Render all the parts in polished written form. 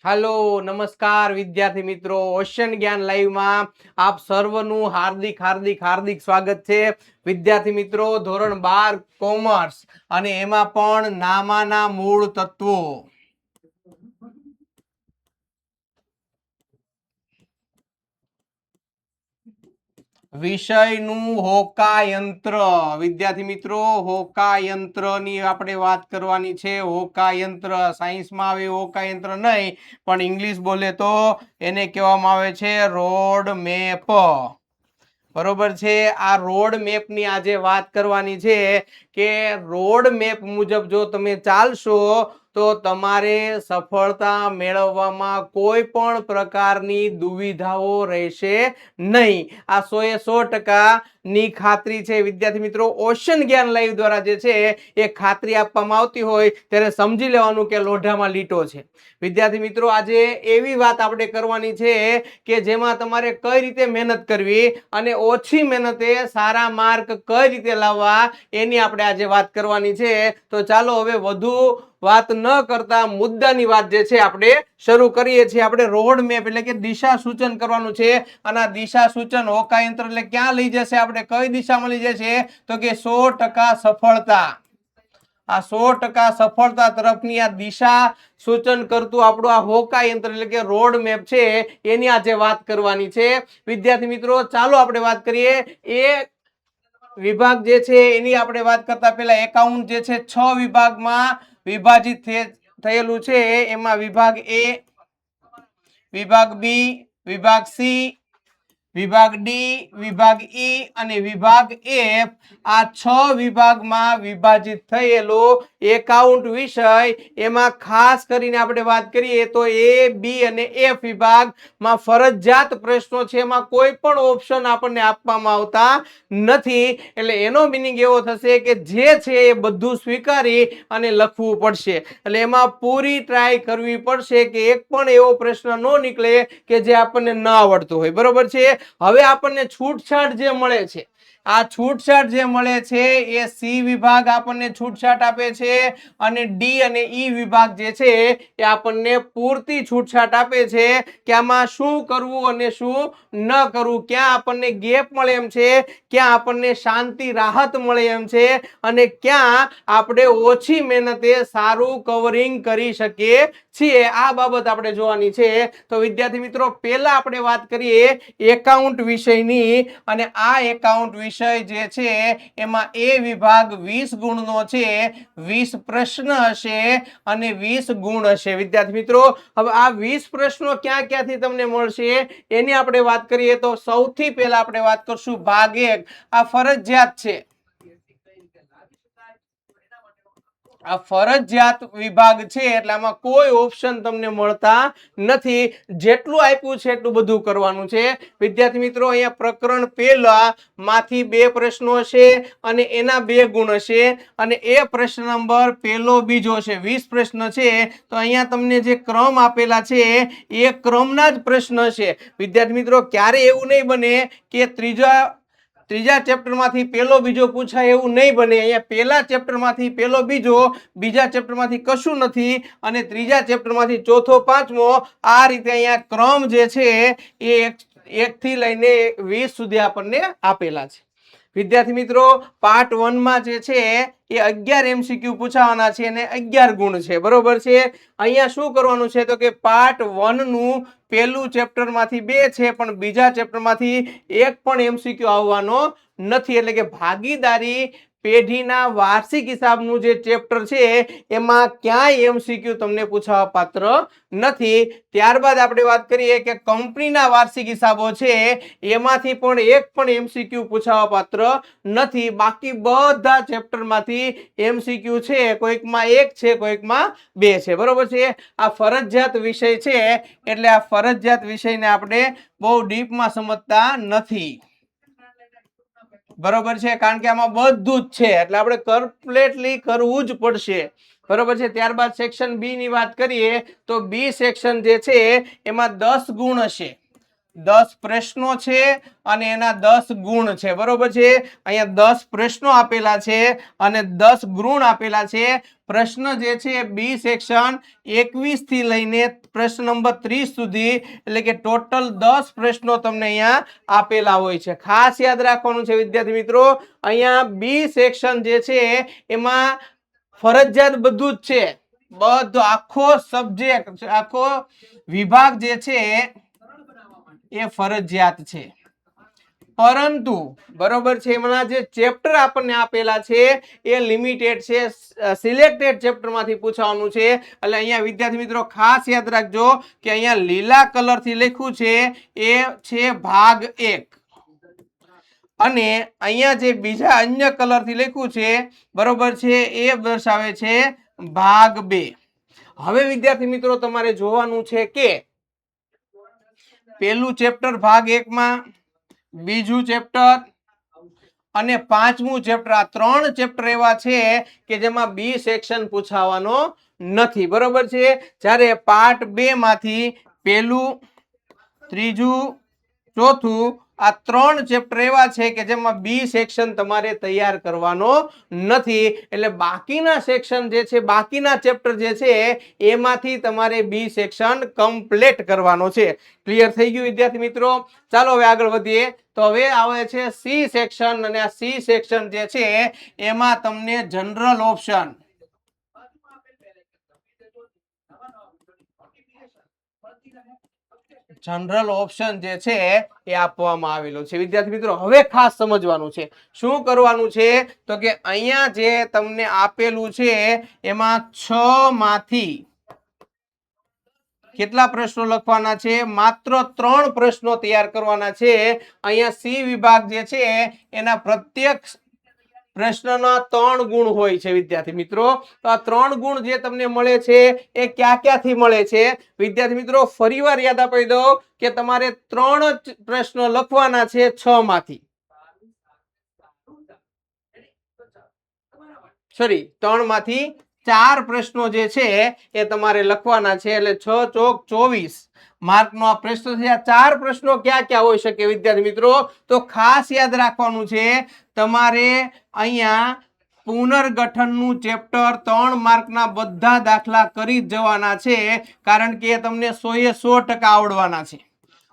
Hello नमस्कार विद्यार्थी मित्रों, ओशन ज्ञान लाइव में आप सर्वनु हार्दिक हार्दिक हार्दिक स्वागत है। विद्यार्थी मित्रों, धोरण 12 कॉमर्स अने एमां पण नामाना मूळ तत्वो विषयનું હોકાયંત્ર। વિદ્યાર્થી મિત્રો, હોકાયંત્રની આપણે વાત કરવાની છે। હોકાયંત્ર સાયન્સમાં આવે હોકાયંત્ર નહીં, પણ ઇંગ્લિશ બોલે તો એને કહેવામાં આવે છે રોડ મેપ। બરોબર છે। આ રોડ મેપની આજે વાત કરવાની છે કે રોડ મેપ મુજબ જો તમે ચાલશો તો તમારે સફળતા મેળવવામાં કોઈ પણ પ્રકારની દુવિધાઓ રહેશે નહીં। આ 100% ની ખાતરી છે વિદ્યાર્થી મિત્રો। ઓશન જ્ઞાન લાઈવ દ્વારા જે છે એ ખાતરી આપવામાં આવતી હોય ત્યારે સમજી લેવાનું કે લોઢામાં લીટો છે। વિદ્યાર્થી મિત્રો, આજે એવી વાત આપણે કરવાની છે કે જેમાં તમારે કઈ રીતે મહેનત કરવી અને ઓછી મહેનતે સારા માર્ક કઈ રીતે લાવવા એની આપણે આજે વાત કરવાની છે। તો ચાલો હવે વધુ વાત ન કરતા મુદ્દાની વાત જે છે આપણે શરૂ કરીએ છીએ। આપણે રોડ મેપ એટલે કે દિશા સૂચન કરવાનું છે અને આ દિશા સૂચન હોકાયંત્ર એટલે ક્યાં લઈ જશે, આપણે કઈ દિશામાં લઈ જશે તો કે 100% સફળતા। આ 100% સફળતા તરફની આ દિશા સૂચન કરતું આપણું આ હોકાયંત્ર એટલે કે રોડ મેપ છે એની આજે વાત કરવાની છે। વિદ્યાર્થી મિત્રો, ચાલો આપણે વાત કરીએ। એ વિભાગ જે છે એની આપણે વાત કરતા પહેલા એકાઉન્ટ જે છે 6 વિભાગમાં વિભાજિત થયેલું છે। એમાં વિભાગ એ, વિભાગ બી, વિભાગ સી, વિભાગ ડી, વિભાગ ઈ અને વિભાગ એફ, આ 6 વિભાગમાં વિભાજિત થયેલો એકાઉન્ટ વિષય। એમાં ખાસ કરીને આપણે વાત કરીએ તો એ, બી અને એફ વિભાગમાં ફરજિયાત પ્રશ્નો છે, એમાં કોઈ પણ ઓપ્શન આપણને આપવામાં આવતા નથી। એટલે એનો મીનિંગ એવો થશે કે જે છે એ બધું સ્વીકારી અને લખવું પડશે। એટલે એમાં પૂરી ટ્રાય કરવી પડશે કે એક પણ એવો પ્રશ્ન ન નીકળે કે જે આપણને ન આવડતું હોય। બરોબર છે। હવે આપણને છૂટછાટ જે મળે છે, આ છૂટછાટ જે મળે છે એ સી વિભાગ આપણને છૂટછાટ આપે છે અને ડી અને ઈ વિભાગ જે છે એ આપણને પૂરતી છૂટછાટ આપે છે કે આમાં શું કરવું અને શું ન કરવું, ક્યાં આપણને ગેપ મળે એમ છે, ક્યાં આપણને શાંતિ રાહત મળે એમ છે અને ક્યાં આપણે ઓછી મહેનતે સારું કવરિંગ કરી શકીએ છીએ। આ બાબત આપણે જોવાની છે। તો વિદ્યાર્થી મિત્રો, પહેલા આપણે વાત કરીએ એકાઉન્ટ વિષયની અને આ એકાઉન્ટ વિષય જે છે એમાં એ વિભાગ 20 ગુણનો છે। 20 પ્રશ્ન હશે અને 20 ગુણ હશે। વિદ્યાર્થી મિત્રો, હવે આ 20 પ્રશ્નો ક્યાં ક્યાંથી તમને મળશે એની આપણે વાત કરીએ તો સૌથી પહેલા આપણે વાત કરશું ભાગ 1। આ ફરજિયાત છે, આ ફરજિયાત વિભાગ છે એટલે આમાં કોઈ ઓપ્શન તમને મળતા નથી। જેટલું આપ્યું છે એટલું બધું કરવાનું છે। વિદ્યાર્થી મિત્રો, અહીંયા પ્રકરણ પહેલા માંથી 2 પ્રશ્નો હશે અને એના 2 ગુણ હશે અને એ પ્રશ્ન નંબર પહેલો બીજો હશે। 20 પ્રશ્ન છે તો અહીંયા તમને જે ક્રમ આપેલા છે એ ક્રમના જ પ્રશ્ન હશે। વિદ્યાર્થી મિત્રો, ક્યારે એવું નહીં બને કે ત્રીજા ચેપ્ટરમાંથી પહેલો બીજો પૂછાય એવું નહીં બને। અહીંયા પહેલા ચેપ્ટરમાંથી પહેલો બીજો, બીજા ચેપ્ટરમાંથી કશું નથી અને ત્રીજા ચેપ્ટરમાંથી ચોથો પાંચમો, આ રીતે અહીંયા ક્રમ જે છે એ 1 થી લઈને 20 સુધી આપણને આપેલા છે। વિદ્યાર્થી મિત્રો, પાર્ટ 1 માં જે છે એ 11 MCQ પૂછાવાના છે અને 11 ગુણ છે। બરોબર છે। અહીંયા શું કરવાનું છે તો કે પાર્ટ 1 નું પહેલું ચેપ્ટરમાંથી 2 છે પણ બીજા ચેપ્ટરમાંથી 1 પણ MCQ આવવાનો નથી। એટલે કે ભાગીદારી પેઢીના વાર્ષિક હિસાબનું જે ચેપ્ટર છે એમાં ક્યાંય MCQ તમને પૂછાવા પાત્ર નથી। ત્યારબાદ આપણે વાત કરીએ કે કંપનીના વાર્ષિક હિસાબો છે એમાંથી પણ 1 પણ MCQ પૂછાવા પાત્ર નથી। બાકી બધા ચેપ્ટરમાંથી MCQ છે, કોઈકમાં 1 છે, કોઈકમાં 2 છે। બરોબર છે। આ ફરજિયાત વિષય છે એટલે આ ફરજિયાત વિષયને આપણે બહુ ડીપમાં સમજતા નથી। બરોબર છે। કારણ કે આમાં બધું જ છે એટલે આપણે કમ્પ્લીટલી કરવું જ પડશે। બરોબર છે। ત્યારબાદ સેક્શન બી ની વાત કરીએ તો બી સેક્શન જે છે એમાં 10 ગુણ હશે। 10 પ્રશ્નો છે અને એના 10 ગુણ છે। બરોબર છે। અહીંયા 10 પ્રશ્નો આપેલા છે અને 10 ગુણ આપેલા છે। પ્રશ્ન જે છે એ બી સેક્શન 21 થી લઈને પ્રશ્ન નંબર 30 સુધી એટલે કે ટોટલ 10 પ્રશ્નો તમને અહીંયા આપેલા હોય છે. ખાસ યાદ રાખવાનું છે વિદ્યાર્થી મિત્રો, અહીંયા બી સેક્શન જે છે એમાં ફરજિયાત બધું જ છે, બધો આખો સબ્જેક્ટ આખો વિભાગ જે છે એ ફરજિયાત છે. પરંતુ બરોબર છે એમના જે ચેપ્ટર આપણને આપેલા છે એ લિમિટેડ છે, સિલેક્ટેડ ચેપ્ટર માંથી પૂછવાનું છે. એટલે અહીંયા વિદ્યાર્થી મિત્રો ખાસ યાદ રાખજો કે અહીંયા લીલા કલર થી લખ્યું છે એ છે ભાગ 1 અને અહીંયા જે બીજા અન્ય કલર થી લખ્યું છે બરોબર છે એ દર્શાવે છે ભાગ 2. હવે વિદ્યાર્થી મિત્રો તમારે જોવાનું છે કે પહેલું ચેપ્ટર ભાગ 1 માં, બીજું ચેપ્ટર અને પાંચમું ચેપ્ટર, આ 3 ચેપ્ટર એવા છે કે જેમાં બી સેક્શન પૂછાવાનો નથી. બરોબર છે. જ્યારે પાર્ટ 2 માંથી પહેલું, ત્રીજું, ચોથું આ 3 ચેપ્ટર એવા છે કે જેમાં બી સેક્શન તમારે તૈયાર કરવાનો નથી. એટલે બાકીના સેક્શન જે છે, બાકીના ચેપ્ટર જે છે એમાંથી તમારે બી સેક્શન કમ્પ્લીટ કરવાનો છે. ક્લિયર થઈ ગયું વિદ્યાર્થી મિત્રો? ચાલો હવે આગળ વધીએ. તો હવે આવે છે સી સેક્શન અને આ સી સેક્શન જે છે એમાં તમને જનરલ ઓપ્શન જે છે એ આપવામાં આવેલો છે. વિદ્યાર્થી મિત્રો હવે ખાસ સમજવાનું છે, શું કરવાનું છે તો કે અહીંયા જે તમને આપેલું છે એમાં 6 માંથી કેટલા પ્રશ્નો લખવાના છે? માત્ર 3 પ્રશ્નો તૈયાર કરવાના છે. અહીંયા સી વિભાગ જે છે એના પ્રત્યેક પ્રશ્નના 3 ગુણ હોય છે વિદ્યાર્થી મિત્રો. તો આ 3 ગુણ જે તમને મળે છે એ ક્યાંથી મળે છે વિદ્યાર્થી મિત્રો? ફરીવાર યાદ આપી દઉં કે તમારે 3 પ્રશ્નો લખવાના છે 6 માંથી, સોરી 3 માંથી 4 પ્રશ્નો જે છે એ તમારે લખવાના છે. એટલે 6 ચોક 24 માર્કનો આ પ્રશ્ન છે. આ 4 પ્રશ્નો ક્યાં હોઈ શકે વિદ્યાર્થી મિત્રો? તો ખાસ યાદ રાખવાનું છે તમારે અહીંયા પુનર્ગઠનનું ચેપ્ટર 3 માર્કના બધા દાખલા કરી જ જવાના છે, કારણ કે તમને 100% આવડવાના છે.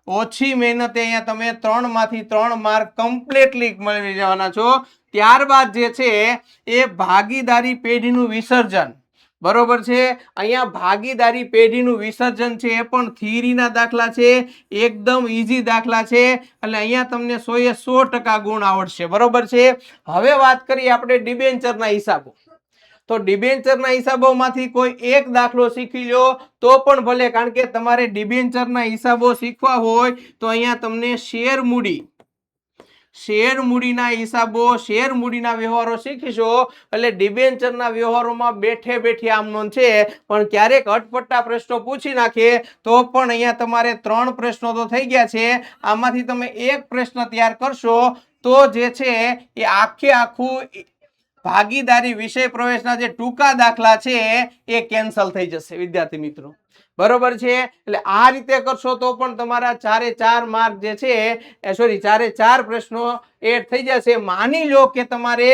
ઓછી મહેનતે અહીંયા તમે 3 માંથી 3 માર્ક કમ્પ્લીટલી મેળવી જવાના છો. ત્યારબાદ જે છે એ ભાગીદારી પેઢીનું વિસર્જન, બરોબર છે. અહીંયા ભાગીદારી પેઢીનું વિસર્જન છે એ પણ થિયરીના દાખલા છે, એકદમ ઈઝી દાખલા છે. એટલે અહીંયા તમને 100% ગુણ આવડશે. બરોબર છે. હવે વાત કરીએ આપણે ડિબેન્ચરના હિસાબો. તો ડિબેન્ચરના હિસાબોમાંથી કોઈ એક દાખલો શીખી લો તો પણ ભલે, કારણ કે તમારે ડિબેન્ચરના હિસાબો શીખવા હોય તો અહીંયા તમને શેર મૂડીના હિસાબો, શેર મૂડીના વ્યવહારો શીખીશો એટલે ડિબેન્ચરના વ્યવહારોમાં બેઠે આમનો છે. પણ ક્યારેક અટપટા પ્રશ્નો પૂછી નાખે તો પણ અહીંયા તમારે 3 પ્રશ્નો તો થઈ ગયા છે, આમાંથી તમે એક પ્રશ્ન તૈયાર કરશો તો જે છે એ આખું ભાગીદારી વિષય પ્રવેશના જે ટૂંકા દાખલા છે એ કેન્સલ થઈ જશે વિદ્યાર્થી મિત્રો. બરોબર છે. એટલે આ રીતે કરશો તો પણ તમારા 4 માર્ક જે છે સોરી 4 પ્રશ્નો એડ થઈ જશે. માની લો કે તમારે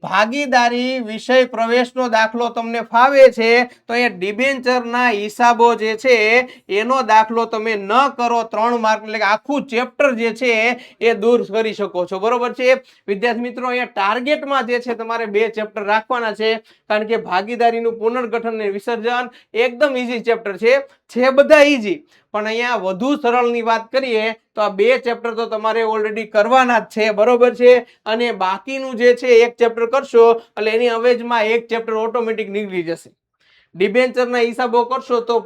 ભાગીદારી વિષય પ્રવેશનો દાખલો તમને ફાવે છે તો એ ડિબેન્ચરના હિસાબો જે છે એનો દાખલો તમે ન કરો 3 માર્ક, એટલે કે આખું ચેપ્ટર જે છે એ દૂર કરી શકો છો. બરોબર છે વિદ્યાર્થી મિત્રો? અહીંયા ટાર્ગેટમાં જે છે તમારે 2 ચેપ્ટર રાખવાના છે, કારણ કે ભાગીદારીનું પુનર્ગઠન અને વિસર્જન એકદમ ઈઝી ચેપ્ટર છે બધા ઈઝી, પણ અહીંયા વધુ સરળની વાત કરીએ તો આ 2 ચેપ્ટર તો તમારે ઓલરેડી કરવાના જ છે. બરોબર છે. અને બાકીનું જે છે એક ચેપ્ટર કરશો એટલે એની અવેજમાં એક ચેપ્ટર ઓટોમેટિક નીકળી જશે. ડિબેન્ચરના હિસાબો કરશો તો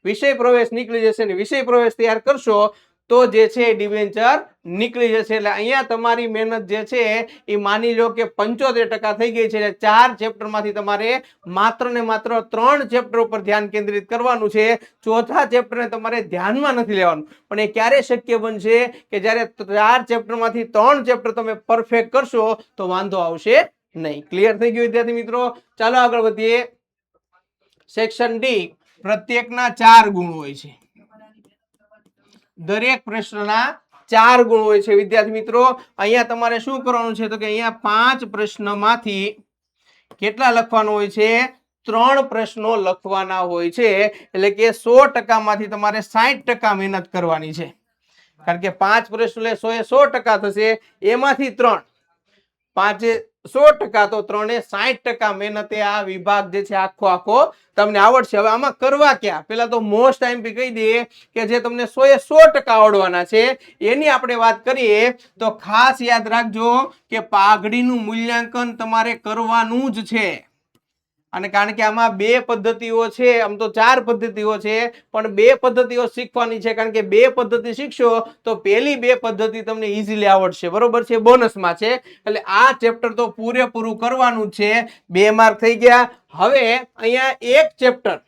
વિષય પ્રવેશ નીકળી જશે, અને વિષય પ્રવેશ તૈયાર કરશો તો જે છે ડિબેન્ચર નીકળી જશે. એટલે અહીંયા તમારી મહેનત જે છે એ માની લો કે 75% થઈ ગઈ છે. 4 ચેપ્ટરમાંથી તમારે માત્ર ને માત્ર 3 ચેપ્ટર ઉપર ધ્યાન કેન્દ્રિત કરવાનું છે. ચોથા ચેપ્ટરને તમારે ધ્યાનમાં નથી લેવાનું. પણ એ ક્યારે શક્ય બનશે કે જ્યારે 4 ચેપ્ટરમાંથી 3 ચેપ્ટર તમે પરફેક્ટ કરશો તો વાંધો આવશે નહીં. ક્લિયર થઈ ગયું વિદ્યાર્થી મિત્રો? ચાલો આગળ વધીએ. સેક્શન ડી, પ્રત્યેકના 4 ગુણ હોય છે. દરેક પ્રશ્નના 4 ગુણ હોય છે વિદ્યાર્થી મિત્રો. અહીંયા તમારે શું કરવાનું છે તો કે અહીંયા 5 પ્રશ્નમાંથી કેટલા લખવાનું હોય છે? 3 પ્રશ્નો લખવાના હોય છે, એટલે કે 100% માંથી તમારે 60% મહેનત કરવાની છે, કારણ કે 5 પ્રશ્નો એટલે 100 એ 100% થશે, એમાંથી 3 5 100%, તો 3 એ 60% મહેનતે આ વિભાગ જે છે આખો તમને આવડશે. હવે આમાં કરવા ક્યાં, પેલા તો મોસ્ટ આઈએમપી કહી દઈએ કે જે તમને 100 એ 100% આવડવાના છે, એની આપણે વાત કરીએ તો ખાસ યાદ રાખજો કે પાઘડીનું મૂલ્યાંકન તમારે કરવાનું જ છે. અને કારણ કે આમાં 2 પદ્ધતિઓ છે, આમ તો 4 પદ્ધતિઓ છે, પણ 2 પદ્ધતિઓ શીખવાની છે, કારણ કે 2 પદ્ધતિ શીખશો તો પહેલી 2 પદ્ધતિ તમને ઈઝીલી આવડશે, બરોબર છે, બોનસમાં છે. એટલે આ ચેપ્ટર તો પૂરેપૂરું કરવાનું છે. 2 માર્ક થઈ ગયા. હવે અહીંયા એક ચેપ્ટર,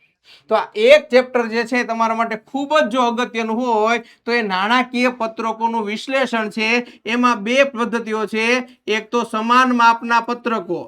તો આ એક ચેપ્ટર જે છે તમારા માટે ખૂબ જ જો અગત્યનું હોય તો એ નાણાકીય પત્રકોનું વિશ્લેષણ છે. એમાં 2 પદ્ધતિઓ છે, એક તો સમાન માપના પત્રકો,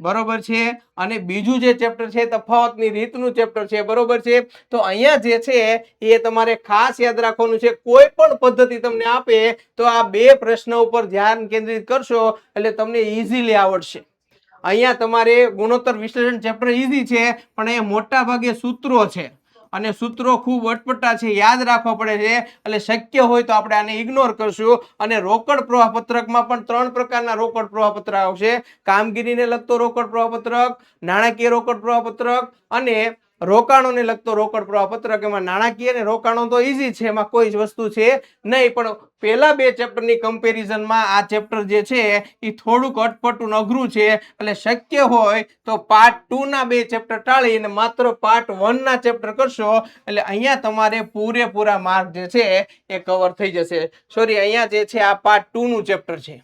બરોબર છે, અને બીજું જે ચેપ્ટર છે તફાવતની રીતનું ચેપ્ટર છે, બરોબર છે. તો અહીંયા જે છે એ તમારે ખાસ યાદ રાખવાનું છે, કોઈ પણ પદ્ધતિ તમને આપે તો આ 2 પ્રશ્ન ઉપર ધ્યાન કેન્દ્રિત કરશો એટલે તમને ઈઝીલી આવડશે. અહીંયા તમારે ગુણોત્તર વિશ્લેષણ ચેપ્ટર ઈઝી છે, પણ અહીંયા મોટા ભાગે સૂત્રો છે, અને સૂત્રો ખૂબ અટપટા છે, યાદ રાખવા પડે છે, એટલે શક્ય હોય તો આપણે આને ઇગ્નોર કરશું. અને રોકડ પ્રવાહ પત્રકમાં પણ 3 પ્રકારના રોકડ પ્રવાહ પત્રક આવશે, કામગીરીને લગતો રોકડ પ્રવાહ પત્રક, નાણાકીય રોકડ પ્રવાહ પત્રક અને રોકાણોને લગતો રોકડ પ્રવાહ પત્રક. એમાં નાણાકીય અને રોકાણો તો ઈઝી છે, એમાં કોઈ જ વસ્તુ છે નહીં, પણ પેલા 2 ચેપ્ટરની કમ્પેરિઝનમાં આ ચેપ્ટર જે છે એ થોડુંક અટપટું અઘરું છે. એટલે શક્ય હોય તો પાર્ટ 2 ના 2 ચેપ્ટર ટાળી અને માત્ર પાર્ટ 1 ના ચેપ્ટર કરશો, એટલે અહીંયા તમારે પૂરેપૂરા માર્ક જે છે એ કવર થઈ જશે. સોરી, અહીંયા જે છે આ પાર્ટ 2 નું ચેપ્ટર છે,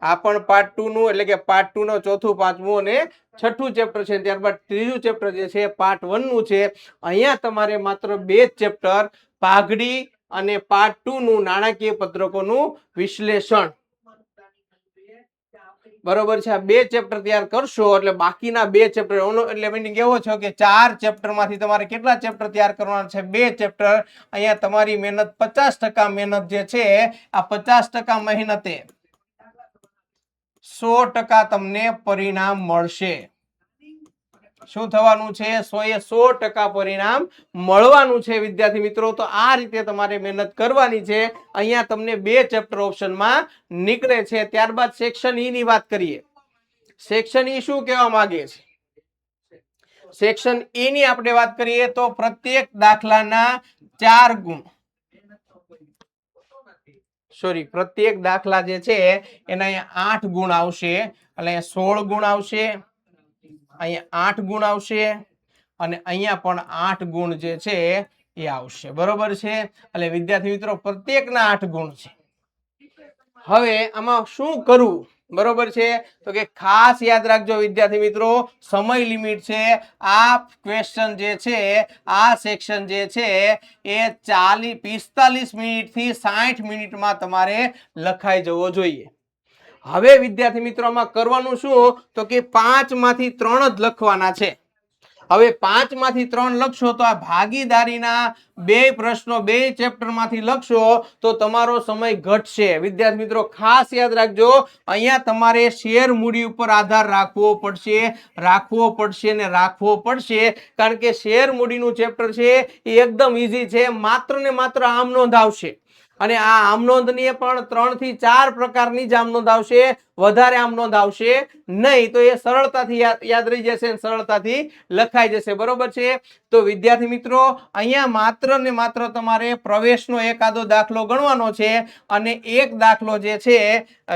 આ પણ પાર્ટ 2 નું, એટલે કે પાર્ટ 2 નો ચોથું, પાંચમું અને છઠ્ઠું ચેપ્ટર છે. ત્યારબાદ ત્રીજું ચેપ્ટર જે છે પાર્ટ 1 નું છે. અહીંયા તમારે માત્ર 2 ચેપ્ટર, પાઘડી અને પાર્ટ 2 નું નાણાકીય પત્રકોનું વિશ્લેષણ, બરોબર છે, આ 2 ચેપ્ટર તૈયાર કરશો એટલે બાકીના 2 ચેપ્ટર, એટલે મીનિંગ એવો છે કે 4 ચેપ્ટર માંથી તમારે કેટલા ચેપ્ટર તૈયાર કરવાના છે? 2 ચેપ્ટર. અહીંયા તમારી મહેનત 50% મહેનત જે છે આ 50% મહેનતે 100% તમને પરિણામ મળશે. શું થવાનું છે? 100 એ 100% પરિણામ મળવાનું છે વિદ્યાર્થી મિત્રો. તો આ રીતે તમારે મહેનત કરવાની છે. અહીંયા તમને 2 ચેપ્ટર ઓપ્શનમાં નીકળે છે. ત્યારબાદ સેક્શન ઈ ની વાત કરીએ. સેક્શન ઈ શું કહેવા માંગે છે? સેક્શન ઈ ની આપણે વાત કરીએ તો પ્રત્યેક દાખલાના 4 ગુણ, સોરી, પ્રત્યેક દાખલા જે છે એના અહીંયા 8 ગુણ આવશે, એટલે 16 ગુણ આવશે, અહીંયા 8 ગુણ આવશે, અને અહીંયા પણ 8 ગુણ જે છે એ આવશે, બરોબર છે. એટલે વિદ્યાર્થી મિત્રો પ્રત્યેકના 8 ગુણ છે. હવે આમાં શું કરવું, બરોબર છે, તો કે ખાસ યાદ રાખજો વિદ્યાર્થી મિત્રો, સમય લિમિટ છે. આ ક્વેશ્ચન જે છે, આ સેક્શન જે છે એ 45 મિનિટ થી 60 મિનિટમાં તમારે લખાઈ જવો જોઈએ. હવે વિદ્યાર્થી મિત્રો આમાં કરવાનું શું, તો કે 5 માંથી 3 જ લખવાના છે. હવે 5 માંથી 3 લખશો તો આ ભાગીદારીના 2 પ્રશ્નો 2 ચેપ્ટર માંથી લખશો તો તમારો સમય ઘટશે. વિદ્યાર્થી મિત્રો ખાસ યાદ રાખજો, અહીંયા તમારે શેર મૂડી ઉપર આધાર રાખવો પડશે, કારણ કે શેર મૂડીનું ચેપ્ટર છે એ એકદમ ઈઝી છે, માત્ર ને માત્ર આમ નોંધ આવશે, અને આ આમ નોંધની પણ 3 થી 4 પ્રકારની જ આમ નોંધ આવશે, વધારે આમ નોંધ આવશે નહીં. તો એ સરળતાથી યાદ રહી જશે, સરળતાથી લખાઈ જશે, બરોબર છે. તો વિદ્યાર્થી મિત્રો અહીંયા માત્ર ને માત્ર તમારે પ્રવેશનો એકાદો દાખલો ગણવાનો છે, અને એક દાખલો જે છે,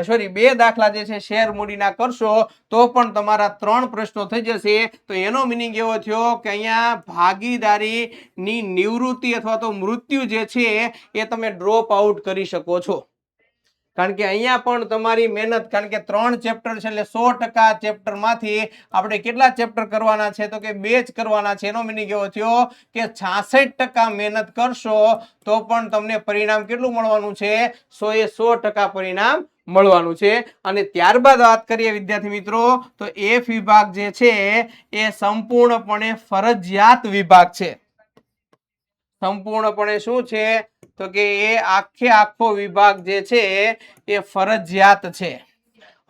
સોરી, 2 દાખલા જે છે શેર મૂડીના કરશો તો પણ તમારા 3 પ્રશ્નો થઈ જશે. તો એનો મિનિંગ એવો થયો કે અહીંયા ભાગીદારીની નિવૃત્તિ અથવા તો મૃત્યુ જે છે એ તમે ડ્રોપ આઉટ કરી શકો છો, કારણ કે અહીંયા પણ તમારી મહેનત, કારણ કે 3 ચેપ્ટર છે એટલે 100% ચેપ્ટર માંથી આપણે કેટલા ચેપ્ટર કરવાના છે, તો કે 2 જ કરવાના છે. એનો મિનિંગ એવો થયો કે 66% મહેનત કરશો તો પણ તમને પરિણામ કેટલું મળવાનું છે? 100 એ 100% પરિણામ મળવાનું છે. અને ત્યારબાદ વાત કરીએ વિદ્યાર્થી મિત્રો, તો F વિભાગ જે છે એ સંપૂર્ણપણે ફરજિયાત વિભાગ છે. સંપૂર્ણપણે શું છે તો કે એ આખો વિભાગ જે છે એ ફરજિયાત છે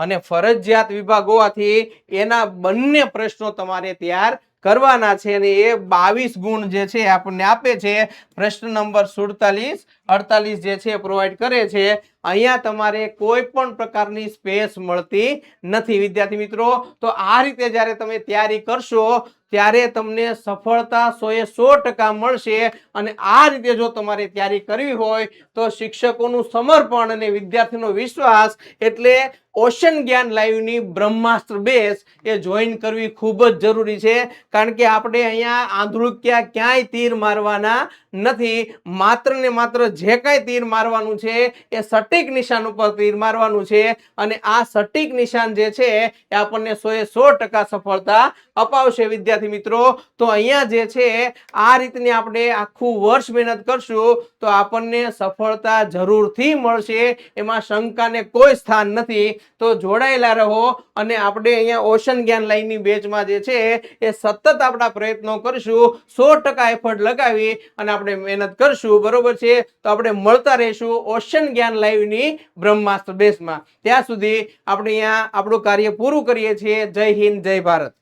અને ફરજિયાત વિભાગ હોવાથી એના બંને પ્રશ્નો તમારે તૈયાર કરવાના છે અને એ 22 ગુણ જે છે આપણને આપે છે પ્રશ્ન નંબર 47 48 જે છે પ્રોવાઈડ કરે છે અહીંયા તમારે કોઈ પણ પ્રકારની સ્પેસ મળતી નથી વિદ્યાર્થી મિત્રો તો આ રીતે જ્યારે તમે તૈયારી કરશો ત્યારે તમને સફળતા 100% મળશે અને આ રીતે જો તમારે તૈયારી કરવી હોય તો શિક્ષકોનું સમર્પણ અને વિદ્યાર્થીનો વિશ્વાસ એટલે ઓશન જ્ઞાન લાઈવની બ્રહ્માસ્ત્ર બેચ એ જોઈન કરવી ખૂબ જ જરૂરી છે કારણ કે આપણે અહીંયા આંધળુકિયા ક્યાંય તીર મારવાના નથી માત્ર ને માત્ર જે કાંઈ તીર મારવાનું છે એ સટીક નિશાન ઉપર તીર મારવાનું છે અને આ સટીક નિશાન જે છે એ આપણને 100% સફળતા અપાવશે વિદ્યાર્થી મિત્રો તો અહીંયા જે છે આ રીતની આપણે આખું વર્ષ મહેનત કરશું તો આપણને સફળતા જરૂરથી મળશે એમાં શંકાને કોઈ સ્થાન નથી તો જોડાયેલા રહો અને આપણે અહીંયા ઓશન જ્ઞાન લાઈનની બેચમાં જે છે એ સતત આપણા પ્રયત્નો કરશું 100% એફર્ટ લગાવી અને આપણે મહેનત કરશું બરોબર છે તો આપણે મળતા રહીશું ઓશન જ્ઞાન લાઈવની બ્રહ્માસ્ત્ર બેચમાં ત્યાં સુધી આપણે અહીંયા આપણું કાર્ય પૂરું કરીએ છીએ જય હિન્દ જય ભારત